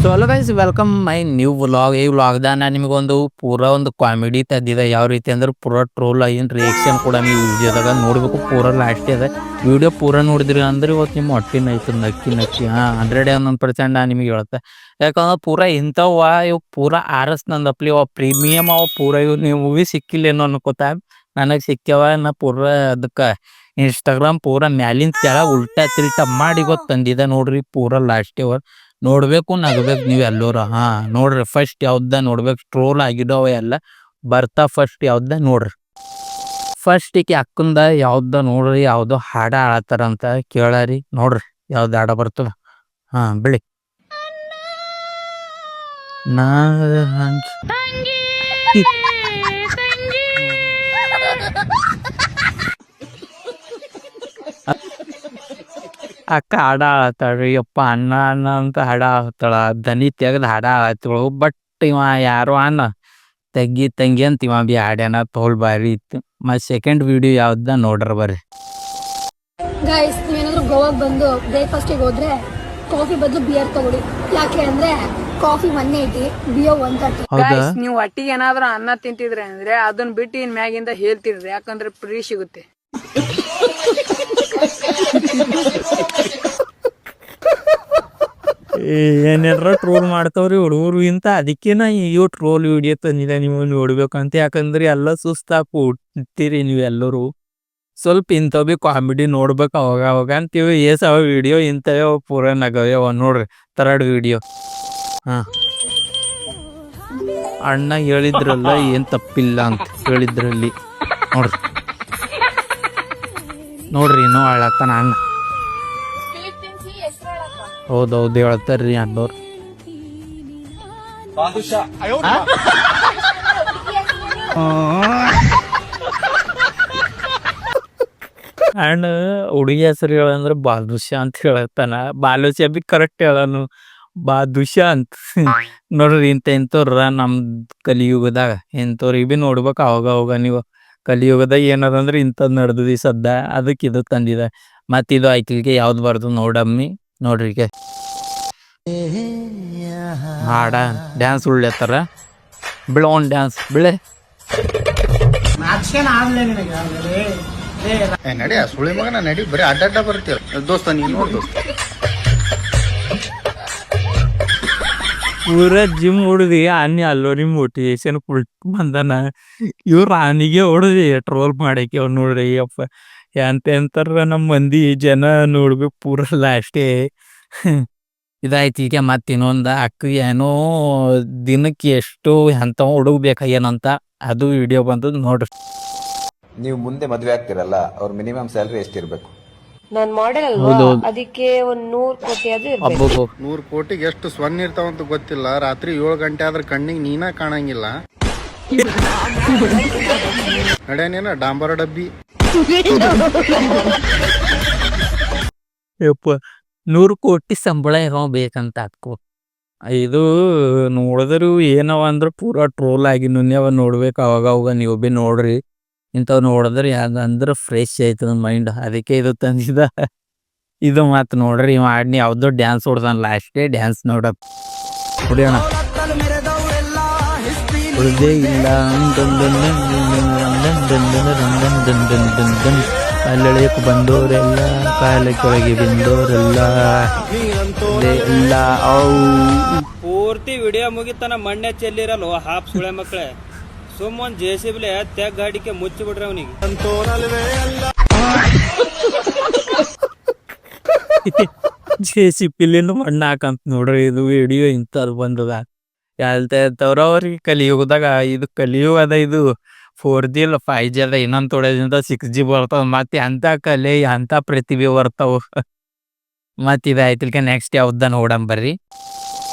So hello guys welcome my new vlog. ಈ ವ್ಲಾಗ್ದಾಗ ನಾನು ನಿಮಗೊಂದು ಪೂರಾ ಒಂದು ಕಾಮಿಡಿ ತೆಗ್ದಿದೆ. ಯಾವ ರೀತಿ ಅಂದ್ರೆ ಪೂರಾ ಟ್ರೋಲ್ ಆಗಿನ ರಿಯಾಕ್ಷನ್ ಕೂಡ ನೀವು ವಿಡಿಯೋದಾಗ ನೋಡಬೇಕು. ಪೂರಾ ಲಾಸ್ಟ್ ಇದೆ ವಿಡಿಯೋ ಪೂರಾ ನೋಡಿದ್ರಿ ಅಂದ್ರೆ ಇವತ್ತು ನಿಮ್ಮ ಹೊಟ್ಟಿನ ಆಯ್ತು ನಕ್ಕಿ ನಕ್ಕಿ 101% ನಾನು ನಿಮಗೆ ಹೇಳ್ತೆ. ಯಾಕಂದ್ರೆ ಪೂರಾ ಇಂಥವ ಇವು ಪೂರಾ ಆರಸ್ ನಂದಪ್ಲಿ ಅವ ಪ್ರೀಮಿಯಮ್ ಅವ ಪೂರಾ ಇವು ನೀವು ಮೂವಿ ಸಿಕ್ಕಿಲ್ಲೇನೋ ಅನ್ಕೋತ ನನಗೆ ಸಿಕ್ಕ್ಯವ. ನಾ ಪೂರಾ ಅದಕ್ಕೆ ಇನ್ಸ್ಟಾಗ್ರಾಮ್ ಪೂರಾ ಮ್ಯಾಲಿನ ಕೆಳಗೆ ಉಲ್ಟಾ ತಿಲ್ಟಾ ಮಾಡಿ ಗೊತ್ತು ತಂದಿದೆ ನೋಡ್ರಿ. ಪೂರಾ ಲಾಸ್ಟ್ ಅವರ್ ನೋಡ್ಬೇಕು ನಗಬೇಕು ನೀವು ಎಲ್ಲರೂ. ನೋಡ್ರಿ ಫಸ್ಟ್ ಯಾವ್ದ ನೋಡ್ಬೇಕು ಟ್ರೋಲ್ ಆಗಿದಾವ ಎಲ್ಲ ಬರ್ತಾ ಫಸ್ಟ್ ಯಾವ್ದ ನೋಡ್ರಿ. ಫಸ್ಟ್ ಈಕಿ ಅಕ್ಕಂದ ಯಾವ್ದ ನೋಡ್ರಿ ಯಾವ್ದೋ ಹಾಡ ಆಳತ್ತಾರಂತ ಕೇಳಾರಿ ನೋಡ್ರಿ ಯಾವ್ದು ಹಾಡ ಬರ್ತದ. ಬೆಳಿ ನಾ ಅಕ್ಕ ಹಾಡ ಆಳತ್ತಾಳ್ರಿ ಯಪ್ಪ ಅಣ್ಣ ಅಣ್ಣ ಅಂತ ಹಾಡ ಆಳ್ತಾಳ. ದನಿ ತೆಗ್ದು ಹಾಡ ಆಳತ್ತಳು. ಬಟ್ ಇವ ಯಾರೋ ಅನ್ನ ತಗ್ಗಿ ತಂಗಿ ಅಂತ ಇವ ಬಿ ಹಾಡ್ಯಾನ ತೋಲ್ ಬಾರಿ ಇತ್ತು. ಮತ್ತು ಸೆಕೆಂಡ್ ವಿಡಿಯೋ ಯಾವ್ದ ನೋಡ್ರ ಬರ್ರಿ. ಗೈಸ್ ನೀವೇನಾದ್ರೂ ಗೋವಾಗೆ ಬಂದು ಬ್ರೇಕ್ಫಾಸ್ಟಿಗೆ ಹೋದ್ರೆ ಕಾಫಿ ಬದಲು ಬಿಯರ್ ತಗೊಳ್ಳಿ. ಯಾಕೆ ಅಂದ್ರೆ ಕಾಫಿ 180 ಬಿಯರ್ 130. ನೀವು ಒಟ್ಟಿಗೆ ಏನಾದ್ರೂ ಅನ್ನ ತಿಂತಿದ್ರೆ ಅಂದ್ರೆ ಅದನ್ನ ಬಿಟ್ಟು ಇನ್ ಮ್ಯಾಗಿಂದ ಹೇಳ್ತಿರ್ರಿ, ಯಾಕಂದ್ರೆ ಫ್ರೀ ಸಿಗುತ್ತೆ. ಏನಾರ ಟ್ರೋಲ್ ಮಾಡ್ತಾವ್ರಿ ಹುಡುಗರು ಇಂತ. ಅದಕ್ಕೆ ನಾ ಇವು ಟ್ರೋಲ್ ವಿಡಿಯೋ ತಂದಿದೆ ನೀವು ನೋಡ್ಬೇಕಂತ. ಯಾಕಂದ್ರೆ ಎಲ್ಲ ಸುಸ್ತಾಗ್ಬಿಡ್ತೀರಿ ನೀವು ಎಲ್ಲರೂ. ಸ್ವಲ್ಪ ಇಂಥವು ಬಿ ಕಾಮಿಡಿ ನೋಡ್ಬೇಕು ಅವಾಗ ಅವಾಗ ಅಂತೀವಿ. ಏಸವ ವಿಡಿಯೋ ಇಂಥವೇ ಪೂರ ನಗವ್ಯವ ನೋಡ್ರಿ. ಥರ್ಡ್ ವಿಡಿಯೋ ಅಣ್ಣ ಹೇಳಿದ್ರಲ್ಲ ಏನ್ ತಪ್ಪಿಲ್ಲ ಅಂತ ಹೇಳಿದ್ರಲ್ಲಿ ನೋಡ್ರಿ. ನೋಡ್ರಿ ಇನ್ನೂ ಹಾಳತ್ತಾನ ಅಣ್ಣ. ಹೌದೌದು ಹೇಳ್ತಾರ್ರಿ ಅನ್ನೋರು. ಅಣ್ಣ ಹುಡುಗಿ ಹೆಸರು ಹೇಳಂದ್ರೆ ಬಾದುಷಾ ಅಂತ ಹೇಳತ್ತಾನ. ಬಾಲುಷಾ ಬಿ ಕರೆಕ್ಟ್ ಹೇಳನು ಬಾದುಷಾ ಅಂತ. ನೋಡ್ರಿ ಇಂಥವ್ರ ನಮ್ ಕಲಿಯುಗದಾಗ ಇಂಥವ್ರಿಗೆ ಬಿ ನೋಡ್ಬೇಕು ಅವಾಗ ಅವಾಗ ನೀವು. ಕಲಿಯುಗದಾಗ ಏನದಂದ್ರೆ ಇಂಥದ್ದು ನಡೆದದಿ ಸದ್ದ ಅದಕ್ಕೆ ಇದು ತಂದಿದೆ. ಮತ್ತು ಇದು ಆಯ್ತಿಲ್ಗೆ ಯಾವ್ದು ಬರ್ದು ನೋಡಮ್ಮಿ ನೋಡ್ರಿ. ಹಾಡ ಡ್ಯಾನ್ಸ್ ಉಳ್ಳೆತ್ತಾರ ಬಿಳೋನ್ ಡ್ಯಾನ್ಸ್ ಬಿಳೆ ನಡಿ ಸುಳಿ ಮಗನ ನಡಿ ಬರೀ ಅಡ್ಡ ಬರ್ತೀರ ದೋಸ್ತ ನೀನು ನೋಡ್ ದೋಸ್ತ. ಪೂರ ಜಿಮ್ ಹೊಡ್ದಿ ಅನ್ನಿ ಅಲ್ಲೋರಿ ಮೋಟಿವೇಶನ್ ಫುಲ್ ಬಂದನ. ಇವ್ರು ಆನಿಗೆ ಹೊಡ್ದಿ ಟ್ರೋಲ್ ಮಾಡಕ್ಕೆ ಅವ್ರು ನೋಡ್ರಿ ಅಪ್ಪ ಎಂತಾರ ನಮ್ಮ ಮಂದಿ ಜನ ನೋಡ್ಬೇಕು ಪೂರ ಲಾಸ್ಟೇ. ಇದಾಯ್ತು ಈಗ ಮತ್ತೆ ಇನ್ನೊಂದು ಅಕ್ಕ ಏನೋ ದಿನಕ್ಕೆ ಎಷ್ಟು ಎಂತ ಹುಡುಗ್ಬೇಕಾಗ್ಯಾನಂತ ಅದು ವಿಡಿಯೋ ಬಂದು ನೋಡ್ರಿ. ನೀವು ಮುಂದೆ ಮದುವೆ ಆಗ್ತಿರಲ್ಲ ಅವ್ರ ಮಿನಿಮಮ್ ಸ್ಯಾಲರಿ ಎಷ್ಟಿರ್ಬೇಕು? ನಾನ್ ಮಾಡೆಲ್ ಅಲ್ವಾ, ಅದಕ್ಕೆ 100 ಕೋಟಿ ಅದು ಇರ್ಬೇಕು. 100 ಕೋಟಿಗೆ ಎಷ್ಟು ಸ್ವನ್ ಇರ್ತಾವಂತ ಗೊತ್ತಿಲ್ಲ. ರಾತ್ರಿ 7 ಗಂಟೆ ಆದ್ರೆ ಕಣ್ಣಿಗೆ ನೀನ ಕಾಣಂಗಿಲ್ಲ. ನಡ್ಯಾನೇನ ಡಾಂಬರ ಡಬ್ಬಿ. ಯಪ್ಪ 100 ಕೋಟಿ ಸಂಬಳ ಇರೋ ಬೇಕಂತ ಹಾಕೋ. ಇದು ನೋಡಿದ್ರು ಏನವ ಅಂದ್ರೆ ಪೂರಾ ಟ್ರೋಲ್ ಆಗಿ ನುನ್ಯವ ನೋಡ್ಬೇಕು ಅವಾಗ ಅವಾಗ ನೀವು ಬಿ ನೋಡ್ರಿ. ಇಂಥವ್ ನೋಡಿದ್ರೆ ಯಾವ್ದಂದ್ರೆ ಫ್ರೆಶ್ ಆಯ್ತದ ಮೈಂಡ್. ಅದಕ್ಕೆ ಇದು ತಂದಿದ. ಇದು ಮಾತು ನೋಡ್ರಿ ಇವ ಆಡ್ನಿ ಯಾವ್ದೋ ಡ್ಯಾನ್ಸ್ ಹೊಡ್ದಾನ ಲಾಸ್ಟೇ ಡ್ಯಾನ್ಸ್ ನೋಡಕ್ ಹೊಡಿಯೋಣ. ಉಳ್ದೇ ಇಲ್ಲ ಅಲ್ಲೆಳೆಯಕ್ಕೆ ಬಂದೋರೆಲ್ಲ ಕಾಲ ಕೆಳಗೆ ಬಂದೋರೆಲ್ಲ ಇಲ್ಲ. ಪೂರ್ತಿ ವಿಡಿಯೋ ಮುಗಿತನ ಮಣ್ಣೆ ಚೆಲ್ಲಿರಲ್ವ ಹಾಫ್ ಸುಳೆ ಮಕ್ಕಳೇ. ಸುಮ್ಮನ್ ಜೆಸಿಬಿಲೆ ತೆಗ್ ಗಾಡಿಕೆ ಮುಚ್ಚಿ ಬಿಡ್ರಿ ಅವನಿಗೆ. ಜೆಸಿಬಿಲಿಂದ ಮಣ್ಣ ಹಾಕಂತ ನೋಡ್ರಿ. ಇದು ವಿಡಿಯೋ ಇಂಥದ್ದು ಬಂದದ ಹೇಳ್ತವ್ರ ಅವ್ರಿಗೆ. ಕಲಿಯುಗದಾಗ ಇದು ಕಲಿಯುಗದ ಇದು 4G ಇಲ್ಲ 5G ಅದ. ಇನ್ನೊಂದು ತೊಳೆದಿಂದ 6G ಬರ್ತಾವ. ಮತ್ತೆ ಅಂತ ಕಲೆ ಅಂತ ಪ್ರತಿಭೆ ಬರ್ತಾವ. ಮತ್ತೆ ಇದಾಯ್ತಿಲ್ಕ ನೆಕ್ಸ್ಟ್ ಯಾವ್ದ ನೋಡಂ ಬರ್ರಿ.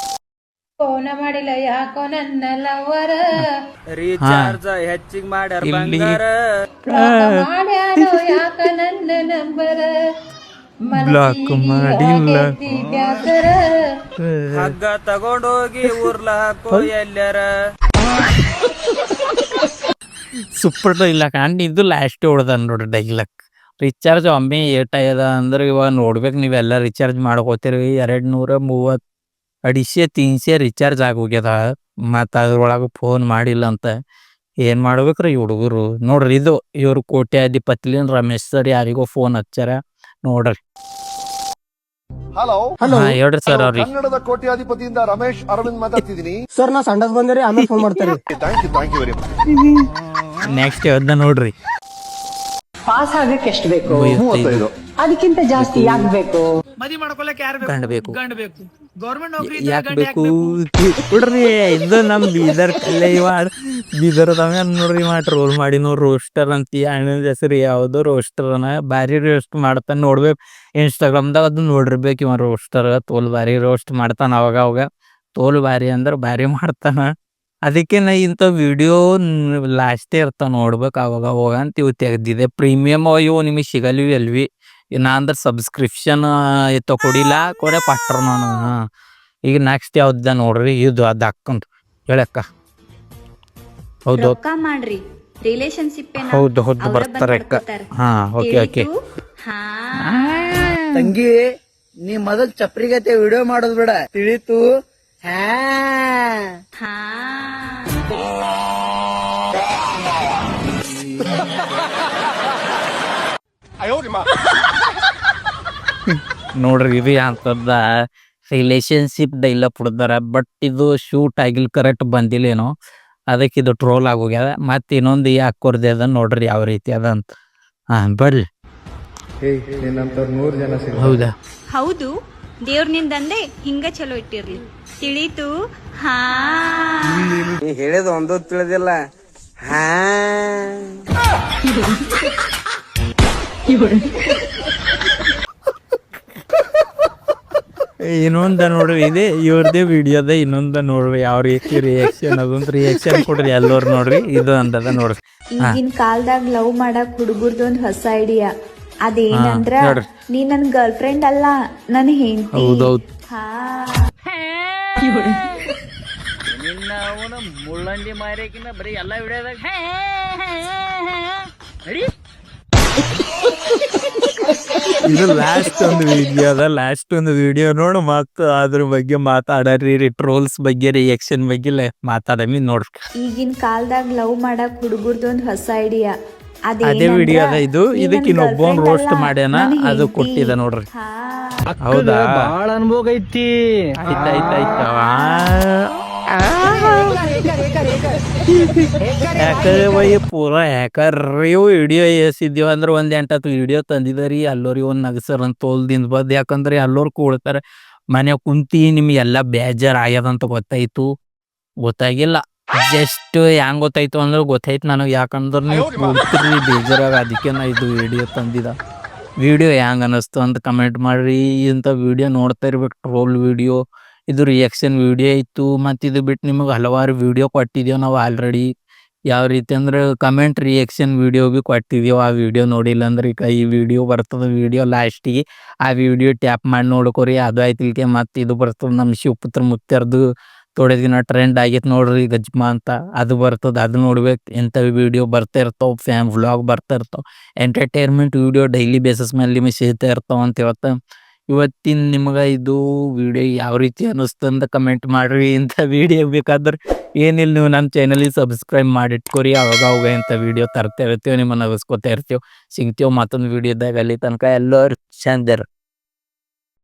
ಫೋನ ಮಾಡಿಲ್ಲ ಯಾಕೋ ನನ್ನ ಲವರ, ರೀಚಾರ್ಜ್ ಹೆಚ್ಚಿಗೆ ಮಾಡ್ಯಾರ ಬಂಗಾರ, ಮಾಡ್ಯಾರೋ ಯಾಕ ನನ್ನ ನಂಬರ, ಬ್ಲಾಕ್ ಮಾಡಿಲ್ಲ ಬ್ಯಾಸರ, ಹಗ್ಗ ತಗೊಂಡೋಗಿ ಊರ್ಲ ಹಾಕೋ ಎಲ್ಲಾರ. ಸೂಪರ್ ಡೈಲಾಗ್ ಅಂಡ್ ಇದು ಲಾಸ್ಟ್ ಹೊಡ್ದ ನೋಡ್ರಿ ಡೈಲಾಗ್. ರಿಚಾರ್ಜ್ ಒಮ್ಮೆ ಏಟ್ ಆಗ್ಯದ ಅಂದ್ರೆ ಇವಾಗ ನೋಡ್ಬೇಕು ನೀವೆಲ್ಲ ರಿಚಾರ್ಜ್ ಮಾಡ್ಕೋತೀರಿ 230 200-300 ರಿಚಾರ್ಜ್ ಆಗೋಗ್ಯದ ಮತ್ತು ಅದ್ರೊಳಗೆ ಫೋನ್ ಮಾಡಿಲ್ಲ ಅಂತ ಏನು ಮಾಡ್ಬೇಕ್ರಿ ಈ ಹುಡುಗರು ನೋಡ್ರಿ. ಇದು ಇವ್ರು ಕೋಟ್ಯಾಧಿಪತಿಲಿನ್ ರಮೇಶ್ ಸರ್ ಯಾರಿಗೋ ಫೋನ್ ಹಚ್ಚಾರ ನೋಡ್ರಿ. ಹಲೋ ಹೇಳ್ರಿ ಸರ್ ಅವ್ರಿಗೆ. ಕನ್ನಡದ ಕೋಟ್ಯಾಧಿಪತಿಯಿಂದ ರಮೇಶ್ ಅರವಿಂದ್ ಮಾತಾಡ್ತಿದ್ದೀನಿ ಸರ್ ನಾ ಸಂಡಸ್ ಬಂದ್ರಿ ಆಮೇಲೆ ಫೋನ್ ಮಾಡ್ತಾರೆ. Thank you very much. Next ಯಾವ್ದ ನೋಡ್ರಿ. ಪಾಸ್ ಆಗಕ್ಕೆ ಎಷ್ಟು ಬೇಕು? 35. ಅದಕ್ಕಿಂತ ಜಾಸ್ತಿ ಯಾಕೆ ಬೇಕು? ಗಂಡ ಬೇಕು ಯಾಕೆ ಬೇಕು ಬಿಡ್ರಿ. ಇದು ನಮ್ ಬೀದರ್ ಕಲ್ಲೆ ಬೀದರ್ದವ ನೋಡ್ರಿ ರೋಲ್ ಮಾಡಿ ರೋಸ್ಟರ್ ಅಂತ ಅಣ್ಣನ ಹೆಸರು ಯಾವ್ದೋ ರೋಸ್ಟರ್ ಭಾರಿ ರೋಸ್ಟ್ ಮಾಡ್ತಾನ ನೋಡ್ಬೇಕು. ಇನ್ಸ್ಟಾಗ್ರಾಮ್ದಾಗ ಅದು ನೋಡಿರ್ಬೇಕು. ಇವ ರೋಸ್ಟರ್ ತೋಲ್ ಭಾರಿ ರೋಸ್ಟ್ ಮಾಡ್ತಾನ. ಅವಾಗ ತೋಲ್ ಭಾರಿ ಅಂದ್ರೆ ಭಾರಿ ಮಾಡ್ತಾನ. ಅದಕ್ಕೆ ನಾ ಇಂಥ ವಿಡಿಯೋ ಲಾಸ್ಟೇ ಇರ್ತಾವ ನೋಡ್ಬೇಕು ಅವಾಗ ಅವಾಗ ಅಂತ ಇವು ತೆಗ್ದಿದೆ. ಪ್ರೀಮಿಯಮ್ ಇವು ನಿಮಗೆ ಸಿಗಲ್ವಿ ಅಲ್ವಿ. ನಾ ಅಂದ್ರೆ ಸಬ್ಸ್ಕ್ರಿಪ್ಷನ್ ತಗೊಡಿಲ್ಲ ಕೊರೆ ಪಟ್ರ ನಾನು. ಈಗ ನೆಕ್ಸ್ಟ್ ಯಾವ್ದ ನೋಡ್ರಿ. ಇದು ಅದು ಹಾಕೊಂಡ್ ಹೇಳಕ್ಕ. ಹೌದು ಮಾಡ್ರಿ ರಿಲೇಶನ್ಶಿಪ್ ಹೌದು ಬರ್ತಾರೆ ಅಕ್ಕ. ಹಾ ಓಕೆ ತಂಗಿ ನೀ ಮೊದಲ್ ಚಪ್ರಿಗತೆ ವಿಡಿಯೋ ಮಾಡೋದ್ ಬೇಡ ತಿಳಿತು. ನೋಡ್ರಿ ಇದು ಅಂತದ ರಿಲೇಶನ್ಶಿಪ್ ಡೈಲ ಬಿಡ್ದಾರ. ಬಟ್ ಇದು ಶೂಟ್ ಆಗಿಲ್ ಕರೆಕ್ಟ್ ಬಂದಿಲ್ಲ ಏನೋ, ಅದಕ್ಕೆ ಇದು ಟ್ರೋಲ್ ಆಗೋಗ್ಯದ. ಮತ್ತೆ ಇನ್ನೊಂದು ಯಾಕೋರ್ದೆ ಅದ ನೋಡ್ರಿ ಯಾವ ರೀತಿ ಅದ ಅಂತ. ಬರ್ರಿ. ಹೌದಾ ಹೌದು ದೇವ್ರ ನಿಂದಂದೆ ಹಿಂಗ ಚಲೋ ಇಟ್ಟಿರ್ಲಿ ತಿಳಿತು. ಹೇಳಿದ ಒಂದು ತಿಳಿದಿಲ್ಲ. ಇನ್ನೊಂದ ನೋಡ್ರಿ. ಇದೆ ಇವ್ರದೇ ವಿಡಿಯೋದ ಇನ್ನೊಂದ ನೋಡ್ರಿ ಯಾವ ರೀತಿ ರಿಯಾಕ್ಷನ್ ಅದೊಂದು ರಿಯಾಕ್ಷನ್ ಕೊಡ್ರಿ ಎಲ್ಲೋರ್ ನೋಡ್ರಿ. ಇದು ಅಂತದ ನೋಡ್ರಿ. ಈಗಿನ ಕಾಲದಾಗ ಲವ್ ಮಾಡಕ್ ಹುಡುಗರ್ದೊಂದ್ ಹೊಸ ಐಡಿಯಾ. ಅದೇನಂದ್ರ ನೀ ನನ್ ಗರ್ಲ್ ಫ್ರೆಂಡ್ ಅಲ್ಲ ನನ್ ಹೆಂಡತಿ. ಹೌದೌದು. ಮುಳ್ಳಂಡಿ ಮಾರಿಕಿನ ಬರೀ ಎಲ್ಲಾ ವಿಡಿಯೋದಾಗ ಇದು ಲಾಸ್ಟ್ ಒಂದು ವಿಡಿಯೋ ನೋಡು. ಮತ್ತ ಅದ್ರ ಬಗ್ಗೆ ಮಾತಾಡ್ರಿ. ಟ್ರೋಲ್ಸ್ ಬಗ್ಗೆ ರಿಯಾಕ್ಷನ್ ಬಗ್ಗೆ ಮಾತಾಡಮಿ ನೋಡ್ರಿ. ಈಗಿನ ಕಾಲದಾಗ ಲವ್ ಮಾಡಕ್ ಹುಡುಗರ್ದೊಂದ್ ಹೊಸ ಐಡಿಯಾ. ಅದೇ ವಿಡಿಯೋ ಅದ ಇದು. ಇದಕ್ಕೆ ಇನ್ನೊಬ್ಬನ್ ರೋಸ್ಟ್ ಮಾಡ್ಯಾನ, ಅದು ಕೊಟ್ಟಿದ ನೋಡ್ರಿ. ಹೌದಾ ಬಾಳ ಅನುಭವ ಐತಿ. ಆಯ್ತಾಯ್ತಾಯ್ತು. ಯಾಕಂದ್ರೆ ಬೈ ಪೂರ ಯಾಕರ್ರಿ ವಿಡಿಯೋ ಎಸಿದ್ದೀವ ಅಂದ್ರೆ 1-8 ವಿಡಿಯೋ ತಂದಿದಾರಿ. ಅಲ್ಲೋರಿ ಒಂದ್ ನಗಸರ್ ಅಂತ ತೋಲ್ದಿಂದ ಬದ್. ಯಾಕಂದ್ರೆ ಎಲ್ಲೋರ್ ಕೂಡ್ತಾರೆ ಮನೆ ಕುಂತಿ ನಿಮ್ಗೆಲ್ಲ ಬೇಜಾರ್ ಆಗ್ಯದಂತ ಗೊತ್ತಾಗಿಲ್ಲ. ಜಸ್ಟ್ ಹೆಂಗ್ ಗೊತ್ತಾಯ್ತು ಅಂದ್ರೆ ಗೊತ್ತಾಯ್ತು ನನಗೆ. ಯಾಕಂದ್ರೆ ನೀವು ಕೂಡ್ತಿರಿ ಬೇಜಾರಾಗ. ಅದಕ್ಕೆ ನಾ ಇದು ವಿಡಿಯೋ ತಂದಿದ. ವಿಡಿಯೋ ಹೆಂಗ್ ಅನ್ನಿಸ್ತು ಅಂತ ಕಮೆಂಟ್ ಮಾಡ್ರಿ. ಇಂಥ ವಿಡಿಯೋ ನೋಡ್ತಾ ಇರ್ಬೇಕು, ಟ್ರೋಲ್ ವಿಡಿಯೋ. ಇದು ರಿಯಾಕ್ಷನ್ ವಿಡಿಯೋ ಇತ್ತು. ಮತ್ತು ಇದು ಬಿಟ್ಟು ನಿಮಗೆ ಹಲವಾರು ವಿಡಿಯೋ ಕೊಟ್ಟಿದ್ದೇವೆ ನಾವು ಆಲ್ರೆಡಿ. ಯಾವ ರೀತಿ ಅಂದ್ರೆ ಕಮೆಂಟ್ ರಿಯಾಕ್ಷನ್ ವಿಡಿಯೋ ಭೀ ಕೊಟ್ಟಿದ್ದೇವೆ. ಆ ವಿಡಿಯೋ ನೋಡಿಲ್ಲ ಅಂದ್ರೆ ಈಗ ಈ ವಿಡಿಯೋ ಬರ್ತದೆ. ವಿಡಿಯೋ ಲಾಸ್ಟಿಗೆ ಆ ವಿಡಿಯೋ ಟ್ಯಾಪ್ ಮಾಡಿ ನೋಡ್ಕೊರಿ. ಅದು ಆಯ್ತಿಲ್ಕೆ ಮತ್ತು ಇದು ಬರ್ತದೆ ನಮ್ಮ ಶಿವಪುತ್ರ ಮುತ್ಯರ್ದು ಥೋಡೆ ದಿನ ಟ್ರೆಂಡ್ ಆಗೈತೆ ನೋಡ್ರಿ ಗಜ್ಮಾ ಅಂತ. ಅದು ಬರ್ತದೆ, ಅದು ನೋಡ್ಬೇಕು. ಎಂಥ ವಿಡಿಯೋ ಬರ್ತಾ ಇರ್ತಾವೆ, ವ್ಲಾಗ್ ಬರ್ತಾ ಇರ್ತಾವೆ. ಎಂಟರ್ಟೈನ್ಮೆಂಟ್ ವಿಡಿಯೋ ಡೈಲಿ ಬೇಸಿಸ್ ಮೇಲೆ ನಿಮಗೆ ಸಿಗ್ತಾ ಇರ್ತಾವೆ ಅಂತ ಇವತ್ತಿನ ನಿಮ್ಗೆ ಇದು ವಿಡಿಯೋ ಯಾವ ರೀತಿ ಅನ್ನಿಸ್ತು ಅಂತ ಕಮೆಂಟ್ ಮಾಡ್ರಿ. ಇಂಥ ವಿಡಿಯೋ ಬೇಕಾದ್ರೆ ಏನಿಲ್ಲ, ನೀವು ನಮ್ಮ ಚಾನಲಿಗೆ ಸಬ್ಸ್ಕ್ರೈಬ್ ಮಾಡಿಟ್ಕೊರಿ. ಅವಾಗ ಇಂಥ ವಿಡಿಯೋ ತರ್ತಾ ಇರ್ತೀವಿ, ನಿಮ್ಮನ್ನು ನಗಿಸ್ಕೊತಾ ಇರ್ತೀವಿ. ಸಿಗ್ತೀವಿ ಮತ್ತೊಂದು ವಿಡಿಯೋದಾಗ. ಅಲ್ಲಿ ತನಕ ಎಲ್ಲರೂ ಚಂದರ್.